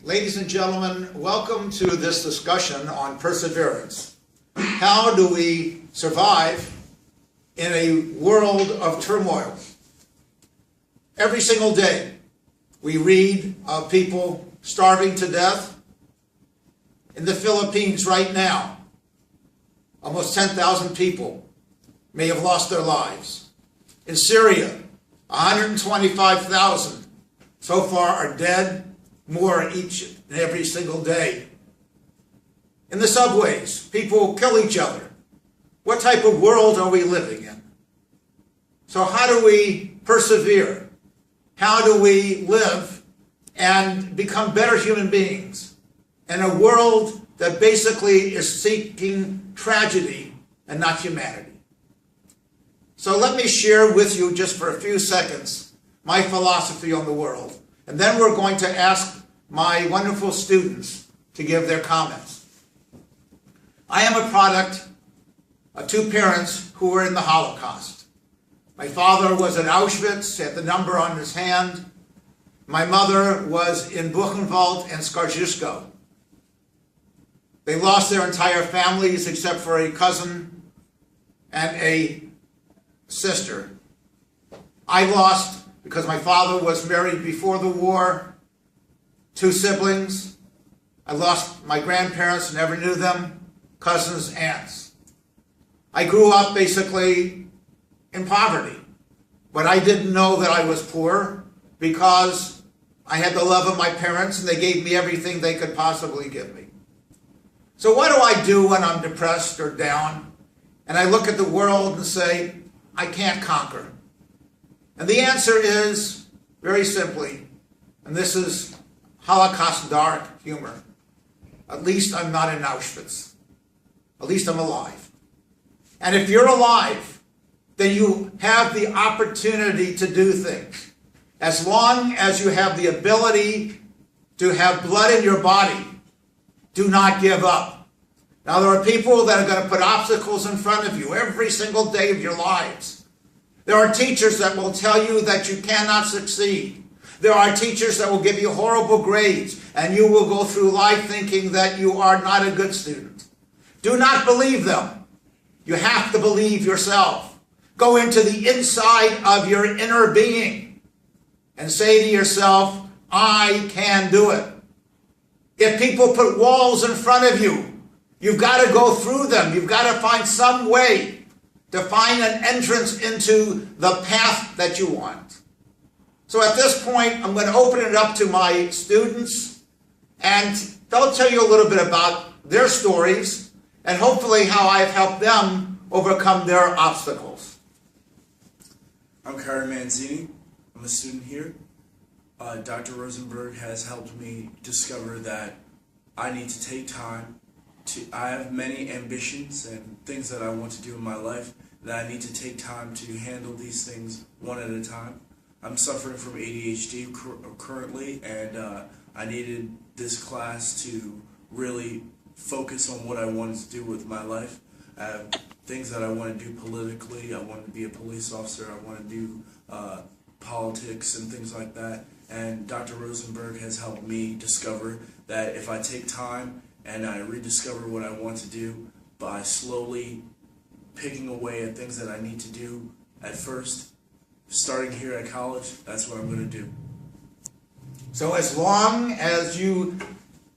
Ladies and gentlemen, welcome to this discussion on perseverance. How do we survive in a world of turmoil? Every single day we read of people starving to death. In the Philippines right now, almost 10,000 people may have lost their lives. In Syria, 125,000 so far are dead, more each and every single day. In the subways, people kill each other. What type of world are we living in? So how do we persevere? How do we live and become better human beings in a world that basically is seeking tragedy and not humanity? So let me share with you just for a few seconds my philosophy on the world. And then we're going to ask my wonderful students to give their comments. I am a product of two parents who were in the Holocaust. My father was in Auschwitz, had the number on his hand. My mother was in Buchenwald and Skaržisko. They lost their entire families except for a cousin and a sister. I lost, because my father was married before the war, 2 siblings. I lost my grandparents, never knew them, cousins, aunts. I grew up basically in poverty, but I didn't know that I was poor because I had the love of my parents and they gave me everything they could possibly give me. So what do I do when I'm depressed or down and I look at the world and say, I can't conquer? And the answer is, very simply, and this is Holocaust dark humor, at least I'm not in Auschwitz. At least I'm alive. And if you're alive, then you have the opportunity to do things. As long as you have the ability to have blood in your body, do not give up. Now, there are people that are going to put obstacles in front of you every single day of your lives. There are teachers that will tell you that you cannot succeed. There are teachers that will give you horrible grades, and you will go through life thinking that you are not a good student. Do not believe them. You have to believe yourself. Go into the inside of your inner being and say to yourself, I can do it. If people put walls in front of you, you've got to go through them. You've got to find some way to find an entrance into the path that you want. So at this point, I'm going to open it up to my students, and they'll tell you a little bit about their stories and hopefully how I've helped them overcome their obstacles. I'm Kyrie Manzini. I'm a student here. Dr. Rosenberg has helped me discover that I need to take time. I have many ambitions and things that I want to do in my life, that I need to take time to handle these things one at a time. I'm suffering from ADHD currently, and I needed this class to really focus on what I wanted to do with my life. I have things that I want to do politically. I want to be a police officer. I want to do politics and things like that. And Dr. Rosenberg has helped me discover that if I take time and I rediscover what I want to do by slowly picking away at things that I need to do at first, starting here at college, that's what I'm going to do. So as long as you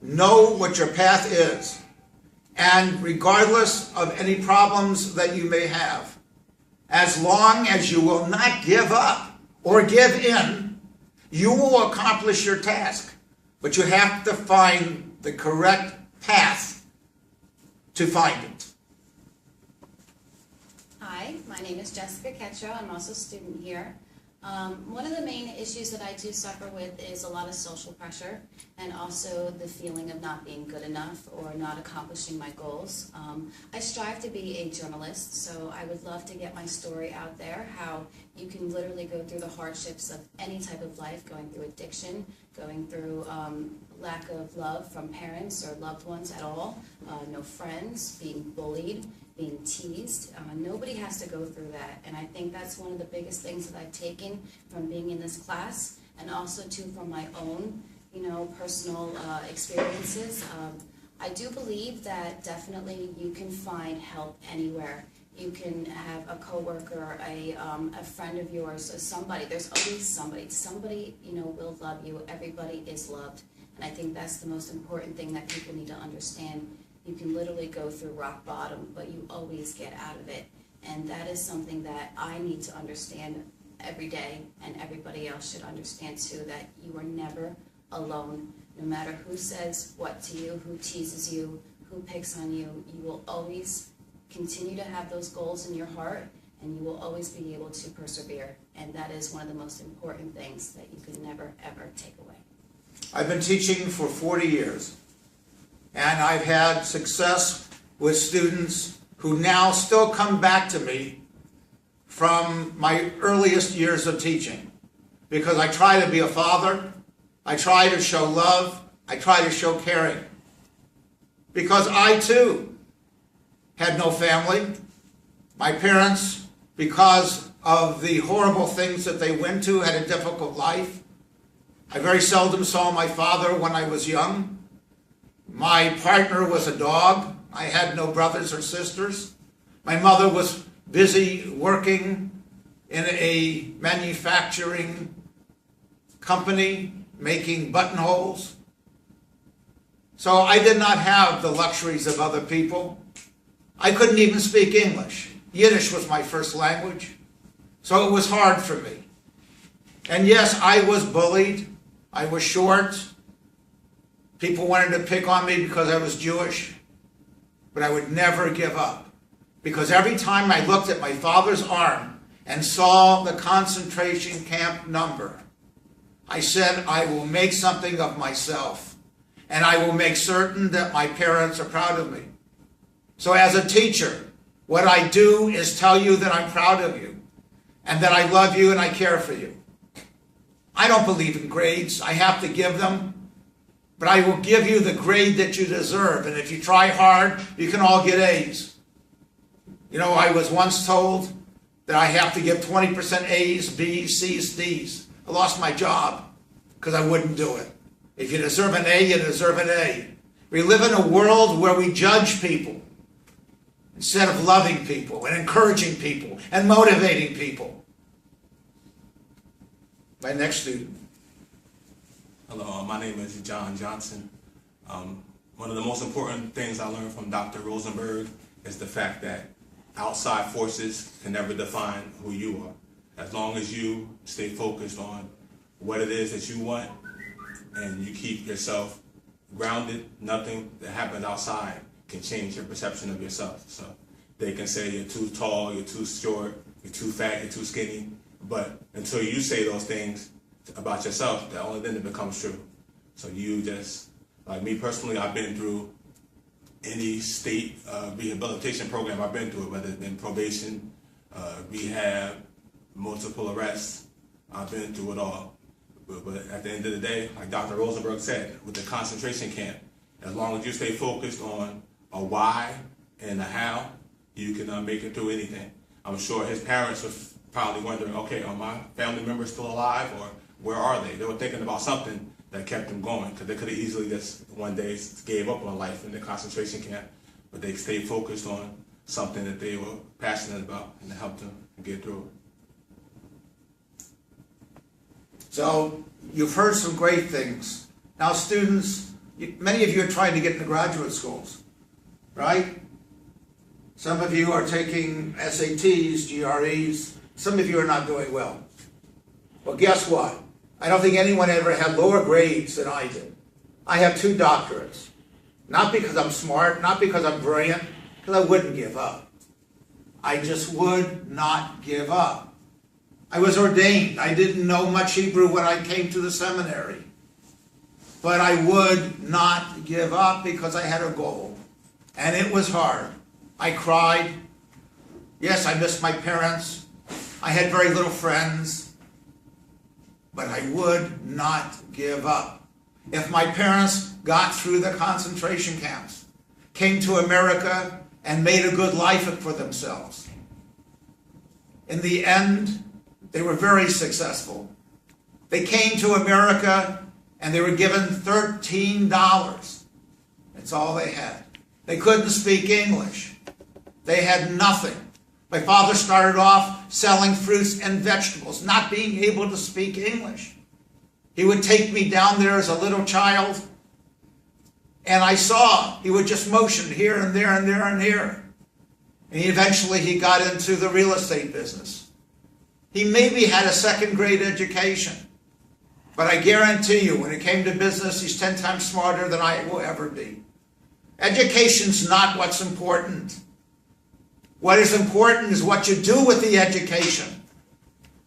know what your path is, and regardless of any problems that you may have, as long as you will not give up or give in, you will accomplish your task. But you have to find the correct path to find it. Hi, my name is Jessica Ketcho. I'm also a student here. One of the main issues that I do suffer with is a lot of social pressure and also the feeling of not being good enough or not accomplishing my goals. I strive to be a journalist, so I would love to get my story out there, how you can literally go through the hardships of any type of life, going through addiction, going through lack of love from parents or loved ones at all, no friends, being bullied, being teased. Nobody has to go through that, and I think that's one of the biggest things that I've taken from being in this class, and also too from my own personal experiences. I do believe that definitely you can find help anywhere. You can have a coworker, a friend of yours, or somebody. There's always somebody. Somebody, will love you. Everybody is loved. And I think that's the most important thing that people need to understand. You can literally go through rock bottom, but you always get out of it. And that is something that I need to understand every day, and everybody else should understand too, that you are never alone. No matter who says what to you, who teases you, who picks on you, you will always continue to have those goals in your heart, and you will always be able to persevere. And that is one of the most important things that you can never, ever take away. I've been teaching for 40 years, and I've had success with students who now still come back to me from my earliest years of teaching, because I try to be a father, I try to show love, I try to show caring, because I too had no family. My parents, because of the horrible things that they went to, had a difficult life. I very seldom saw my father when I was young. My partner was a dog. I had no brothers or sisters. My mother was busy working in a manufacturing company, making buttonholes. So I did not have the luxuries of other people. I couldn't even speak English. Yiddish was my first language, so it was hard for me. And yes, I was bullied. I was short. People wanted to pick on me because I was Jewish. But I would never give up, because every time I looked at my father's arm and saw the concentration camp number, I said, I will make something of myself, and I will make certain that my parents are proud of me. So as a teacher, what I do is tell you that I'm proud of you, and that I love you and I care for you. I don't believe in grades. I have to give them. But I will give you the grade that you deserve. And if you try hard, you can all get A's. I was once told that I have to give 20% A's, B's, C's, D's. I lost my job because I wouldn't do it. If you deserve an A, you deserve an A. We live in a world where we judge people instead of loving people and encouraging people and motivating people. My next student. Hello, my name is John Johnson. One of the most important things I learned from Dr. Rosenberg is the fact that outside forces can never define who you are. As long as you stay focused on what it is that you want and you keep yourself grounded, nothing that happens outside can change your perception of yourself. So they can say you're too tall, you're too short, you're too fat, you're too skinny, but until you say those things about yourself, the only thing that becomes true. So you just, like me personally, I've been through any state rehabilitation program. I've been through it, whether it's been probation, rehab, multiple arrests. I've been through it all. But at the end of the day, like Dr. Rosenberg said, with the concentration camp, as long as you stay focused on a why and a how, you can make it through anything. I'm sure his parents were probably wondering, okay, are my family members still alive, or where are they? They were thinking about something that kept them going, because they could have easily just one day gave up on life in the concentration camp, but they stayed focused on something that they were passionate about, and it helped them get through it. So you've heard some great things. Now students, many of you are trying to get into graduate schools, right? Some of you are taking SATs, GREs. Some of you are not doing well. Well, guess what? I don't think anyone ever had lower grades than I did. I have 2 doctorates. Not because I'm smart, not because I'm brilliant, because I wouldn't give up. I just would not give up. I was ordained. I didn't know much Hebrew when I came to the seminary. But I would not give up because I had a goal. And it was hard. I cried. Yes, I missed my parents. I had very little friends. But I would not give up. If my parents got through the concentration camps, came to America, and made a good life for themselves, in the end, they were very successful. They came to America and they were given $13. That's all they had. They couldn't speak English. They had nothing. My father started off selling fruits and vegetables, not being able to speak English. He would take me down there as a little child, and I saw he would just motion here and there and there and here. And eventually he got into the real estate business. He maybe had a second-grade education, but I guarantee you, when it came to business, he's 10 times smarter than I will ever be. Education's not what's important. What is important is what you do with the education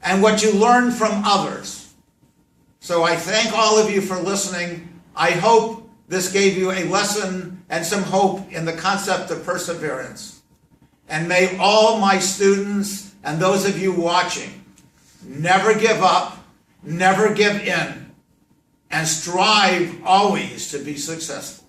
and what you learn from others. So I thank all of you for listening. I hope this gave you a lesson and some hope in the concept of perseverance. And may all my students and those of you watching never give up, never give in, and strive always to be successful.